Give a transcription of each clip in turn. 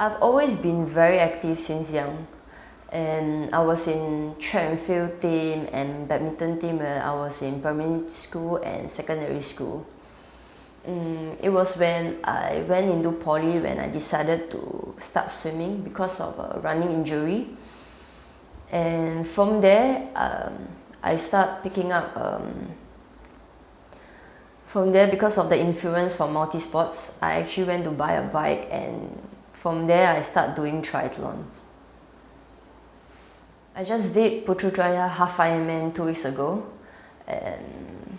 I've always been very active since young, and I was in track and field team and badminton team when I was in primary school and secondary school. It was when I went into poly when I decided to start swimming because of a running injury. And from there, I start picking up. From there, because of the influence from multi-sports, I actually went to buy a bike, and from there I start doing triathlon. I just did Putrajaya half Ironman 2 weeks ago, and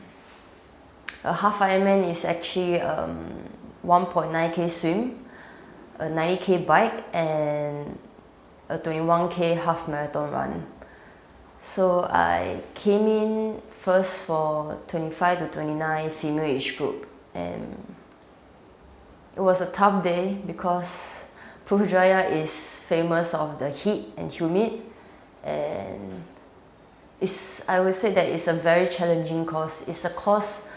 a half Ironman is actually 1.9k swim, a 90k bike, and a 21k half marathon run. So I came in first for 25 to 29 female age group, and it was a tough day because Putrajaya is famous of the heat and humid, and I would say that it's a very challenging course. It's a course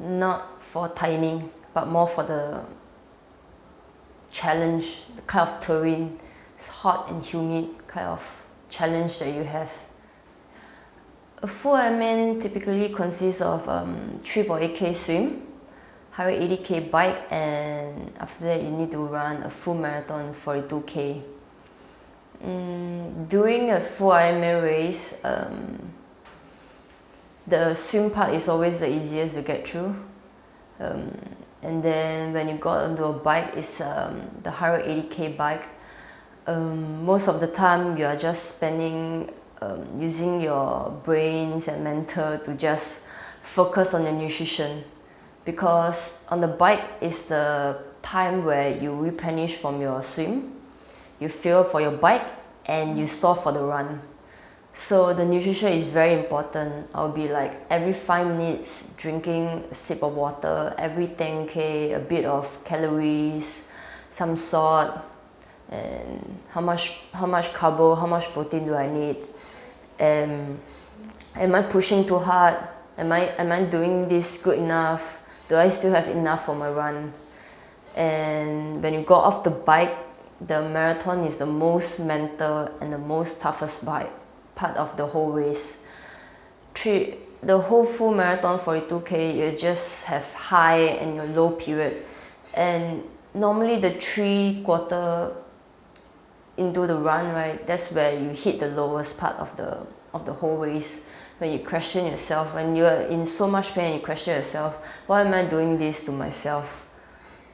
not for timing, but more for the challenge, the kind of terrain. It's hot and humid kind of challenge that you have. A full Ironman typically consists of 3.8k swim, 180k bike, and after that you need to run a full marathon 42k. During a full Ironman race, the swim part is always the easiest to get through. And then when you got onto a bike, it's the 180k bike. Most of the time you are just spending using your brains and mental to just focus on your nutrition, because on the bike is the time where you replenish from your swim, you fuel for your bike, and you store for the run. So the nutrition is very important. I'll be like every 5 minutes drinking a sip of water, every 10k a bit of calories, some salt, and how much carbo, how much protein do I need. Am I pushing too hard? Am I doing this good enough? Do I still have enough for my run? And when you go off the bike, the marathon is the most mental and the most toughest part of the whole race. The whole full marathon 42k, you just have high and your low period. And normally the 3/4 into the run, right, that's where you hit the lowest part of the whole race, when you question yourself, when you're in so much pain, you question yourself, why am I doing this to myself?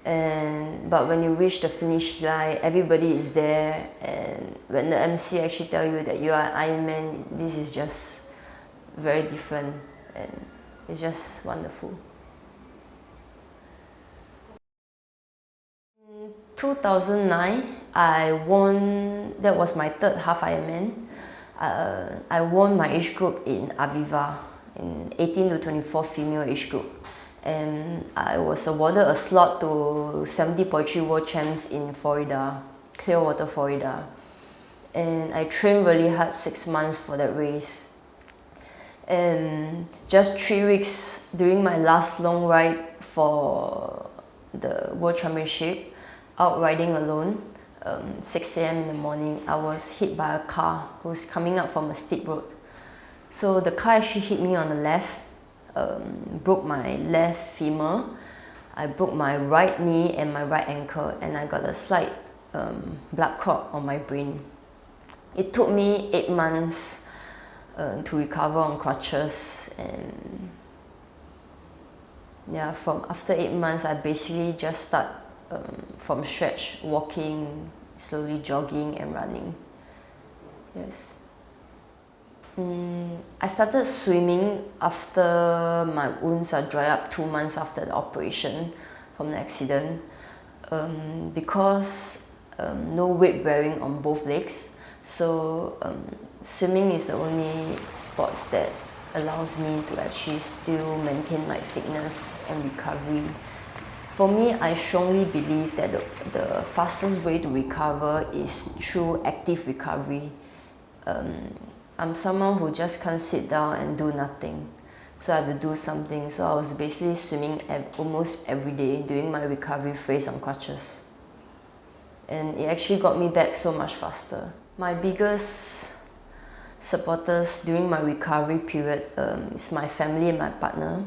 But when you reach the finish line, everybody is there, and when the MC actually tell you that you are Ironman, this is just very different, and it's just wonderful. 2009, I won, that was my third half Ironman. I won my age group in Aviva, in 18 to 24 female age group. And I was awarded a slot to 70.3 World Champs in Florida, Clearwater, Florida. And I trained really hard 6 months for that race. And just 3 weeks during my last long ride for the World Championship, out riding alone, 6 a.m. in the morning, I was hit by a car who's coming up from a steep road. So the car actually hit me on the left, broke my left femur, I broke my right knee and my right ankle, and I got a slight blood clot on my brain. It took me 8 months to recover on crutches, and yeah, from after 8 months, I basically just start from scratch, walking, slowly jogging and running. Yes. I started swimming after my wounds are dry up 2 months after the operation from the accident, because no weight bearing on both legs. So swimming is the only sports that allows me to actually still maintain my fitness and recovery. For me, I strongly believe that the fastest way to recover is through active recovery. I'm someone who just can't sit down and do nothing, so I have to do something. So I was basically swimming almost every day during my recovery phase on crutches. and it actually got me back so much faster. My biggest supporters during my recovery period is my family and my partner.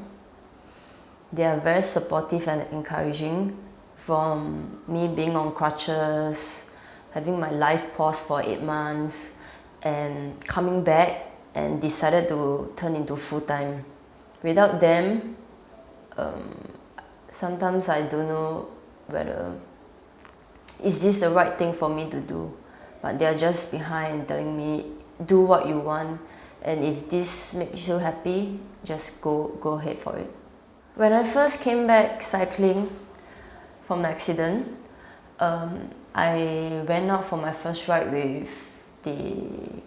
They are very supportive and encouraging, from me being on crutches, having my life paused for 8 months, and coming back and decided to turn into full-time. Without them, sometimes I don't know whether is this the right thing for me to do, but they are just behind and telling me, do what you want, and if this makes you happy, just go ahead for it. When I first came back cycling from the accident, I went out for my first ride with the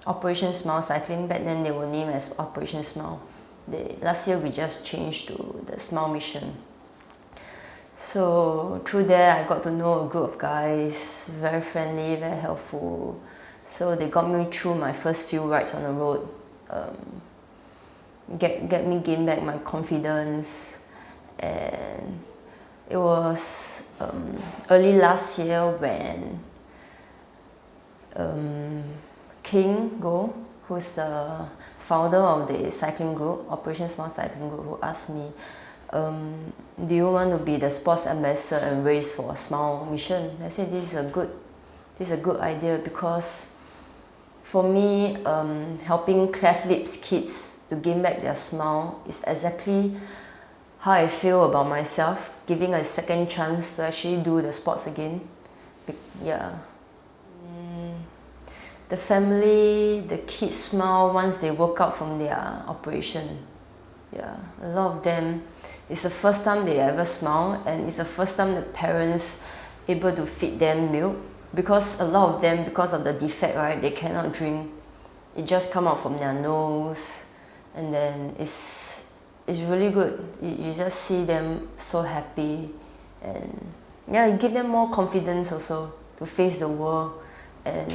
Operation Smile Cycling. Back then they were named as Operation Smile. Last year we just changed to the Smile Mission. So through there I got to know a group of guys, very friendly, very helpful. So they got me through my first few rides on the road, get me gain back my confidence. And it was early last year when King Go, who's the founder of the cycling group, Operation Small Cycling Group, who asked me, do you want to be the sports ambassador and race for a Smile Mission? I said this is a good idea, because for me, helping cleft lips kids to gain back their smile is exactly how I feel about myself, giving a second chance to actually do the sports again. Yeah. The family, the kids smile once they woke up from their operation. Yeah, a lot of them, it's the first time they ever smile, and it's the first time the parents able to feed them milk, because a lot of them, because of the defect, right, they cannot drink. It just come out from their nose, and then it's really good. You just see them so happy, and yeah, it give them more confidence also to face the world, and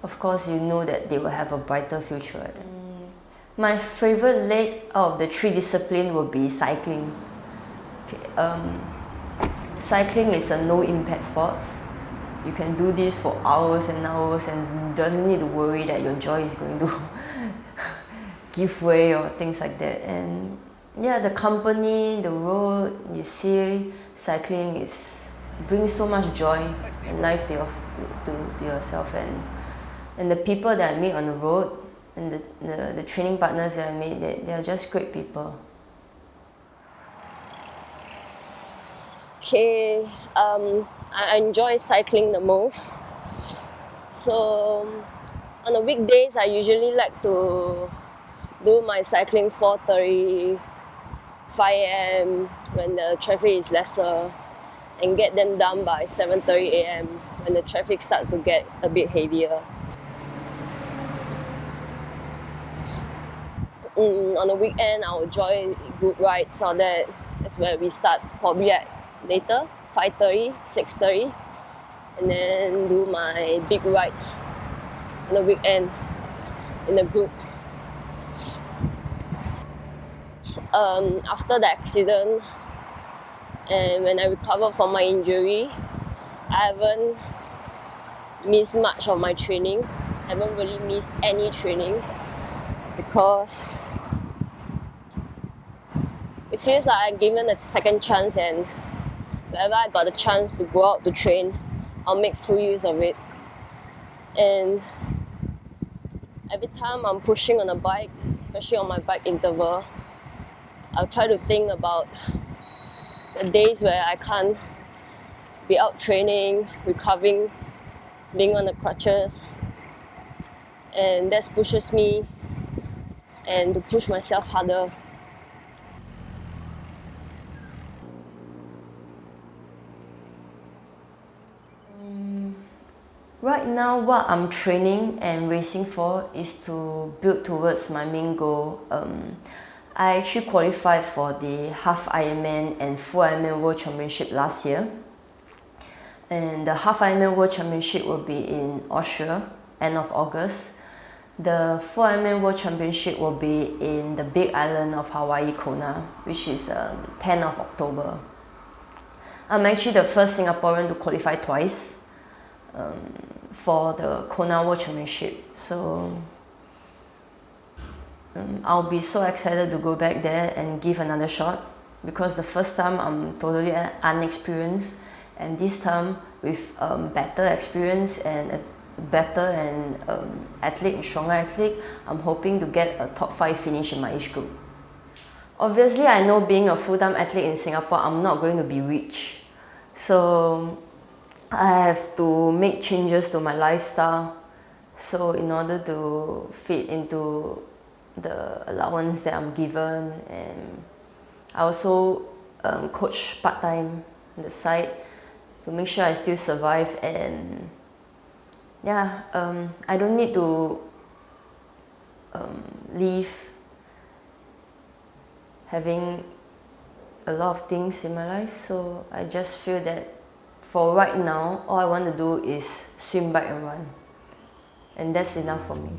of course you know that they will have a brighter future. My favorite leg out of the 3 disciplines will be cycling. Okay, cycling is a no impact sport. You can do this for hours and hours and don't need to worry that your jaw is going to give way or things like that. And yeah, the company, the road, you see cycling brings so much joy and life to yourself, and the people that I meet on the road and the training partners that I meet, they are just great people. Okay, I enjoy cycling the most. So on the weekdays, I usually like to do my cycling 4:30, 5 a.m. when the traffic is lesser, and get them done by 7:30 a.m. when the traffic starts to get a bit heavier. On the weekend, I will join group rides, so that's where we start probably at later, 5:30, 6:30, and then do my big rides on the weekend in the group. After the accident and when I recovered from my injury, I haven't missed much of my training. I haven't really missed any training, because it feels like I'm given a second chance, and whenever I got a chance to go out to train, I'll make full use of it. And every time I'm pushing on a bike, especially on my bike interval, I'll try to think about the days where I can't be out training, recovering, being on the crutches, and that pushes me and to push myself harder. Right now, what I'm training and racing for is to build towards my main goal. I actually qualified for the half Ironman and full Ironman World Championship last year. And the half Ironman World Championship will be in Austria, end of August. The full Ironman World Championship will be in the big island of Hawaii, Kona, which is 10th of October. I'm actually the first Singaporean to qualify twice for the Kona World Championship. So I'll be so excited to go back there and give another shot, because the first time I'm totally unexperienced, and this time with better experience and better and stronger athlete, I'm hoping to get a top 5 finish in my age group. Obviously, I know being a full-time athlete in Singapore, I'm not going to be rich. So I have to make changes to my lifestyle. So in order to fit into the allowance that I'm given, and I also coach part-time on the side to make sure I still survive. And yeah, I don't need to leave having a lot of things in my life. So I just feel that for right now, all I want to do is swim, bike and run, and that's enough for me.